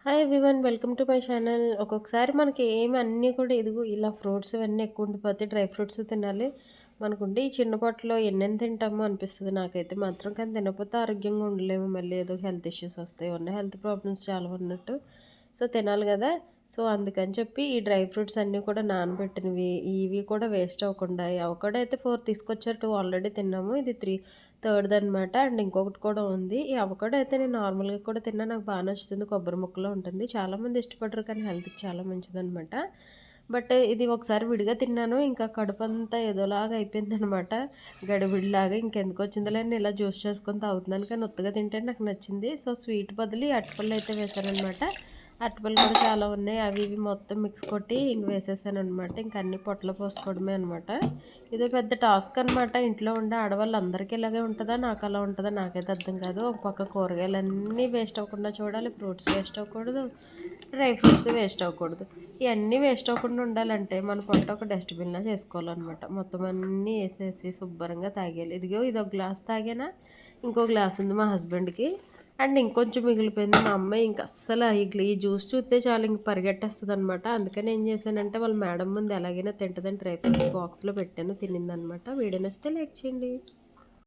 Hi everyone welcome to my channel. ఒక్కొక్కసారి మనకి ఏమి అన్నీ కూడా ఇదిగో ఇలా ఫ్రూట్స్ ఇవన్నీ ఎక్కువ ఉండిపోతే డ్రై ఫ్రూట్స్ తినాలి. మనకుంటే ఈ చిన్న పొట్టలో ఎన్నెన్ని తింటామో అనిపిస్తుంది నాకైతే మాత్రం. కానీ తినకపోతే ఆరోగ్యంగా ఉండలేము. మళ్ళీ ఏదో హెల్త్ ఇష్యూస్ వస్తాయి. ఉన్న హెల్త్ ప్రాబ్లమ్స్ చాలా ఉన్నట్టు. సో తినాలి కదా! సో అందుకని చెప్పి ఈ డ్రై ఫ్రూట్స్ అన్నీ కూడా నానబెట్టినవి, ఇవి కూడా వేస్ట్ అవ్వకుండా ఈ అవకాడో అయితే 4 తీసుకొచ్చారు. 2 ఆల్రెడీ తిన్నాము. ఇది థర్డ్‌దనమాట. అండ్ ఇంకొకటి కూడా ఉంది. ఈ అవకాడో అయితే నేను నార్మల్‌గా కూడా తిన్నా. నాకు బాగా నచ్చుతుంది. కొబ్బరి ముక్కలో ఉంటుంది. చాలామంది ఇష్టపడరు కానీ హెల్త్‌కి చాలా మంచిదనమాట. బట్ ఇది ఒకసారి విడిగా తిన్నాను. ఇంకా కడుపంతా ఏదోలాగా అయిపోయిందనమాట. గడిబిడిలాగా ఇంకెందుకొచ్చిందిలే అని ఇలా జ్యూస్ చేసుకొని తాగుతున్నాను. కానీ ఉత్తగా తింటే నాకు నచ్చింది. సో స్వీట్ బదులు ఈ అరటిపళ్ళు అయితే వేశాననమాట. అరటిపళ్ళు కూడా చాలా ఉన్నాయి. అవి ఇవి మొత్తం మిక్స్ కొట్టి ఇంక వేసేసాననమాట. ఇంక అన్నీ పొట్టలో పోసుకోవడమే అనమాట. ఇదో పెద్ద టాస్క్ అనమాట. ఇంట్లో ఉండే ఆడవాళ్ళందరికీ ఇలాగే ఉంటదా? నాకు అలా ఉంటదా? నాకైతే అర్థం కాదు. ఒక పక్క కూరగాయలన్నీ వేస్ట్ అవ్వకుండా చూడాలి. ఫ్రూట్స్ వేస్ట్ అవ్వకూడదు. డ్రై ఫ్రూట్స్ వేస్ట్ అవ్వకూడదు. ఇవన్నీ వేస్ట్ అవ్వకుండా ఉండాలంటే మన పొట్ట ఒక డస్ట్‌బిన్‌లా చేసుకోవాలనమాట. మొత్తం అన్నీ ఏసేసి శుభ్రంగా తాగేయాలి. ఇదిగో ఇదొక గ్లాస్ తాగానా, ఇంకో గ్లాస్ ఉంది మా హస్బెండ్‌కి. అండ్ ఇంకొంచెం మిగిలిపోయింది. మా అమ్మాయి ఇంక అస్సల ఈ జ్యూస్ చూస్తే చాలు ఇంక పరిగెట్టేస్తదనమాట. అందుకని ఏం చేశానంటే వాళ్ళ మేడం ముందు ఎలాగైనా తింటదని డ్రై ఫ్రూట్స్ బాక్స్‌లో పెట్టాను. తినిందనమాట. వీడియో నచ్చితే లైక్ చేయండి.